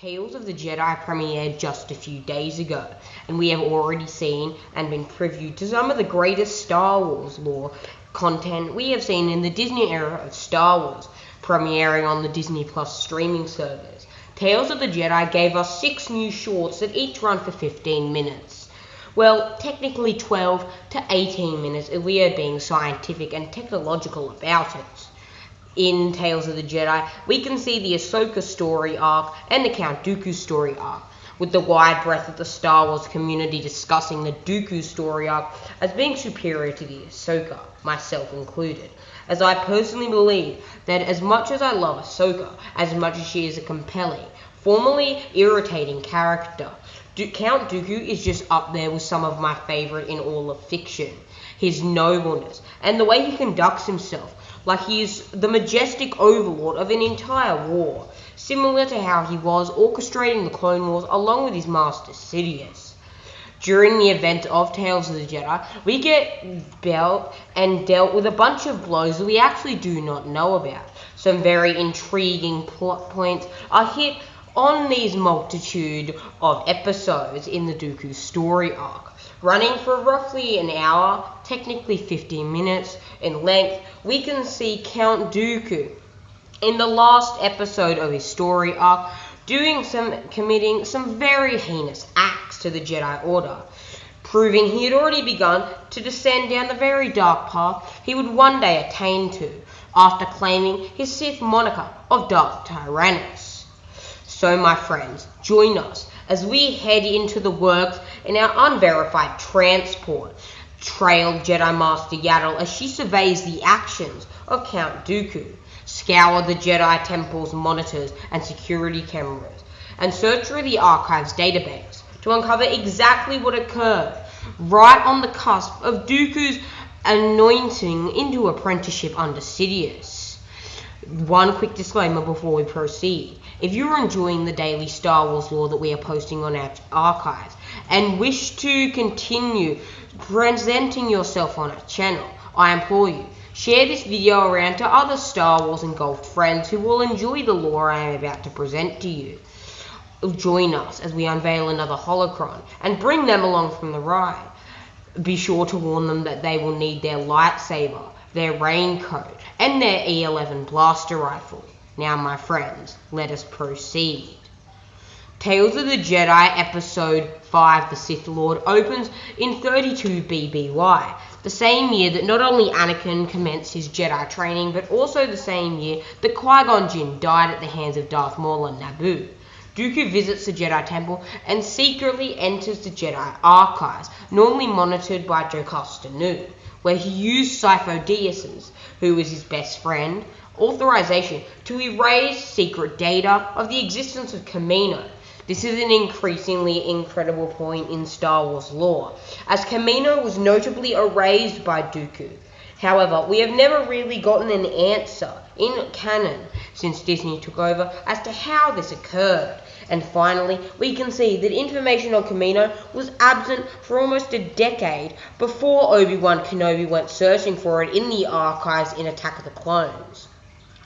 Tales of the Jedi premiered just a few days ago, and we have already seen and been previewed to some of the greatest Star Wars lore content we have seen in the Disney era of Star Wars, premiering on the Disney Plus streaming service. Tales of the Jedi gave us 6 new shorts that each run for 15 minutes. Well, technically 12 to 18 minutes if we are being scientific and technological about it. In Tales of the Jedi, we can see the Ahsoka story arc and the Count Dooku story arc, with the wide breadth of the Star Wars community discussing the Dooku story arc as being superior to the Ahsoka, myself included, as I personally believe that as much as I love Ahsoka, as much as she is a compelling, formerly irritating character, Count Dooku is just up there with some of my favourite in all of fiction. His nobleness, and the way he conducts himself, like he is the majestic overlord of an entire war, similar to how he was orchestrating the Clone Wars along with his master Sidious. During the event of Tales of the Jedi, we get dealt with a bunch of blows that we actually do not know about. Some very intriguing plot points are hit on these multitude of episodes in the Dooku story arc, running for roughly an hour, technically 15 minutes in length. We can see Count Dooku in the last episode of his story arc committing some very heinous acts to the Jedi Order, proving he had already begun to descend down the very dark path he would one day attain to, after claiming his Sith moniker of Dark Tyrannus. So my friends, join us as we head into the works in our unverified transport, trail Jedi Master Yaddle as she surveys the actions of Count Dooku, scour the Jedi Temple's monitors and security cameras, and search through the Archives database to uncover exactly what occurred right on the cusp of Dooku's anointing into apprenticeship under Sidious. One quick disclaimer before we proceed. If you're enjoying the daily Star Wars lore that we are posting on our archives and wish to continue presenting yourself on our channel, I implore you, share this video around to other Star Wars engulfed friends who will enjoy the lore I am about to present to you. Join us as we unveil another holocron and bring them along from the ride. Be sure to warn them that they will need their lightsaber, their raincoat, and their E11 blaster rifle. Now, my friends, let us proceed. Tales of the Jedi Episode 5, The Sith Lord, opens in 32 BBY, the same year that not only Anakin commenced his Jedi training, but also the same year that Qui-Gon Jinn died at the hands of Darth Maul on Naboo. Dooku visits the Jedi Temple and secretly enters the Jedi Archives, normally monitored by Jocasta Nu, where he used Sifo Dyas, who was his best friend, authorization to erase secret data of the existence of Kamino. This is an increasingly incredible point in Star Wars lore, as Kamino was notably erased by Dooku. However, we have never really gotten an answer in canon since Disney took over as to how this occurred. And finally, we can see that information on Kamino was absent for almost a decade before Obi-Wan Kenobi went searching for it in the archives in Attack of the Clones.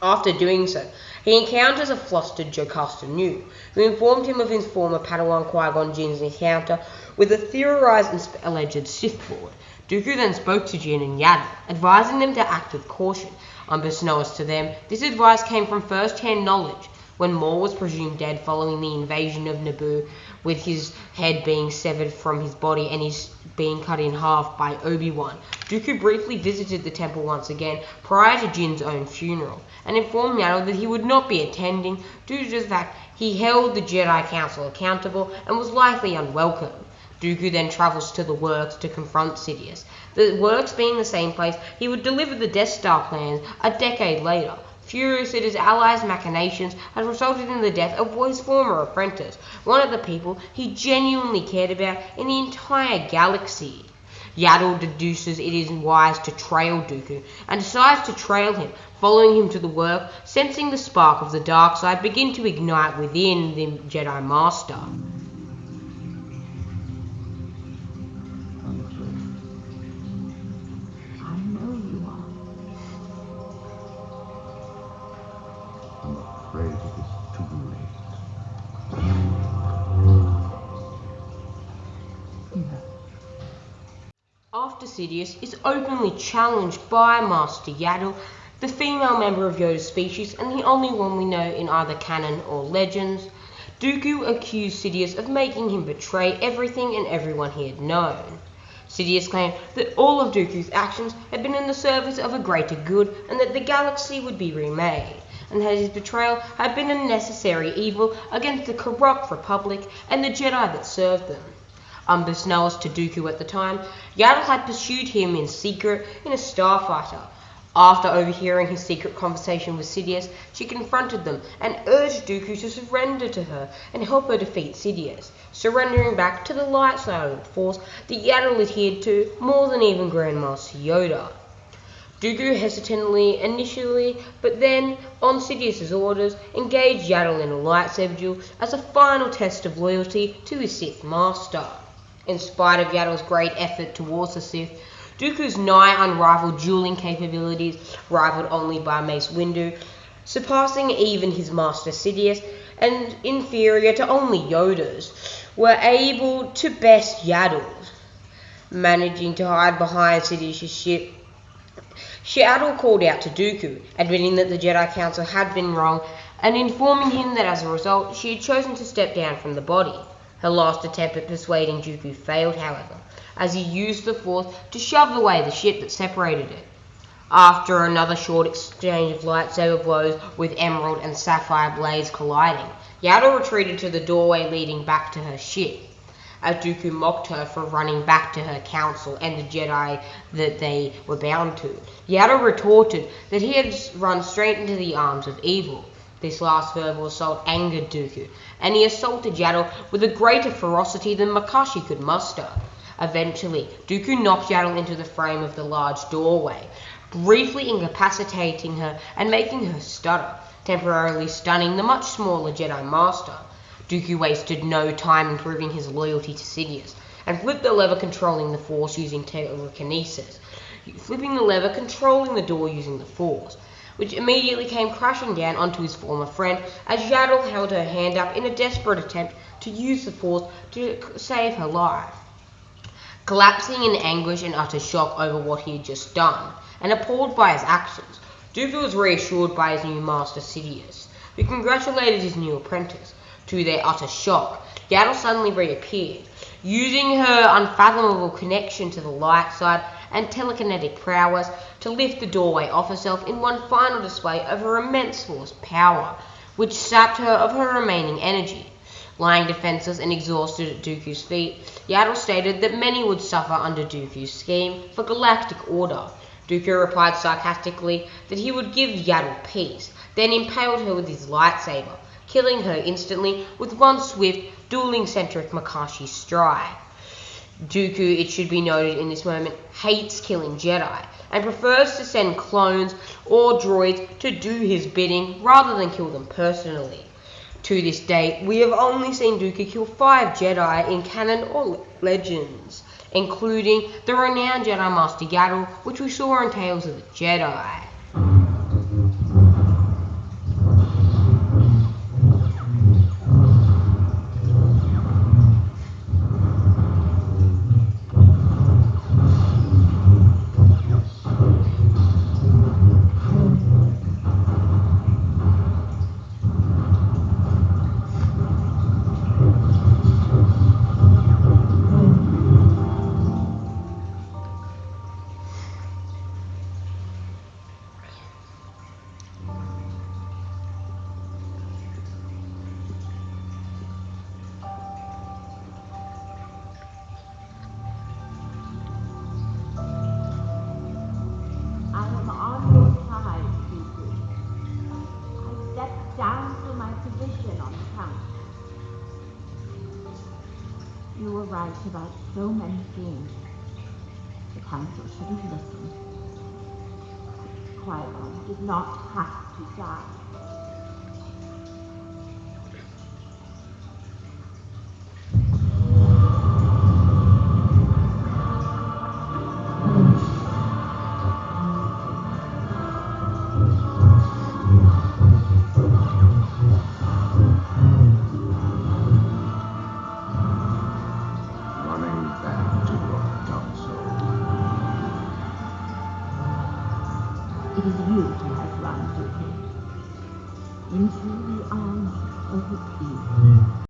After doing so, he encounters a flustered Jocasta Nu, who informed him of his former Padawan Qui-Gon Jinn's encounter with a theorized and alleged Sith Lord. Dooku then spoke to Jinn and Yaddle, advising them to act with caution. Unbeknownst to them, this advice came from first-hand knowledge. When Maul was presumed dead following the invasion of Naboo, with his head being severed from his body and his being cut in half by Obi-Wan, Dooku briefly visited the temple once again prior to Jinn's own funeral, and informed Yaddle that he would not be attending due to the fact he held the Jedi Council accountable and was likely unwelcome. Dooku then travels to the Works to confront Sidious, the Works being the same place he would deliver the Death Star plans a decade later. Furious at his allies' machinations had resulted in the death of his former apprentice, one of the people he genuinely cared about in the entire galaxy. Yaddle deduces it is wise to trail Dooku, and decides to trail him, following him to the Work, sensing the spark of the dark side begin to ignite within the Jedi Master. I'm afraid it is too late. after Sidious is openly challenged by Master Yaddle, the female member of Yoda's species and the only one we know in either canon or legends. Dooku accused Sidious of making him betray everything and everyone he had known. Sidious claimed that all of Dooku's actions had been in the service of a greater good and that the galaxy would be remade, and that his betrayal had been a necessary evil against the corrupt Republic and the Jedi that served them. Unbeknownst to Dooku at the time, Yaddle had pursued him in secret in a starfighter. After overhearing his secret conversation with Sidious, she confronted them and urged Dooku to surrender to her and help her defeat Sidious, surrendering back to the light side of the Force that Yaddle adhered to more than even Grandmaster Yoda. Dooku hesitantly initially, but then, on Sidious's orders, engaged Yaddle in a lightsaber duel as a final test of loyalty to his Sith Master. In spite of Yaddle's great effort towards the Sith, Dooku's nigh unrivaled dueling capabilities, rivaled only by Mace Windu, surpassing even his master Sidious, and inferior to only Yoda's, were able to best Yaddle's. Managing to hide behind Sidious's ship, Yaddle called out to Dooku, admitting that the Jedi Council had been wrong, and informing him that as a result she had chosen to step down from the body. Her last attempt at persuading Dooku failed, however, as he used the Force to shove away the ship that separated it. After another short exchange of lightsaber blows with emerald and sapphire blades colliding, Yaddle retreated to the doorway leading back to her ship. As Dooku mocked her for running back to her council and the Jedi that they were bound to, Yaddle retorted that he had run straight into the arms of evil. This last verbal assault angered Dooku, and he assaulted Yaddle with a greater ferocity than Makashi could muster. Eventually, Dooku knocked Yaddle into the frame of the large doorway, briefly incapacitating her and making her stutter, temporarily stunning the much smaller Jedi Master. Dooku wasted no time in proving his loyalty to Sidious, and flipped the lever controlling the Force using telekinesis, flipping the lever controlling the door using the Force, which immediately came crashing down onto his former friend as Yaddle held her hand up in a desperate attempt to use the Force to save her life. Collapsing in anguish and utter shock over what he had just done, and appalled by his actions, Dooku was reassured by his new master Sidious, who congratulated his new apprentice. To their utter shock, Yaddle suddenly reappeared, using her unfathomable connection to the light side and telekinetic prowess to lift the doorway off herself in one final display of her immense Force power, which sapped her of her remaining energy. Lying defenseless and exhausted at Dooku's feet, Yaddle stated that many would suffer under Dooku's scheme for galactic order. Dooku replied sarcastically that he would give Yaddle peace, then impaled her with his lightsaber, killing her instantly with one swift, dueling-centric Makashi strike. Dooku, it should be noted in this moment, hates killing Jedi, and prefers to send clones or droids to do his bidding rather than kill them personally. To this date, we have only seen Dooku kill 5 Jedi in canon or legends, including the renowned Jedi Master Yaddle, which we saw in Tales of the Jedi. You were right about so many things. The Council should have listened. Qui-Gon did not have to die. Running back to your council. It is you who has run, Dookie, into the arms of evil.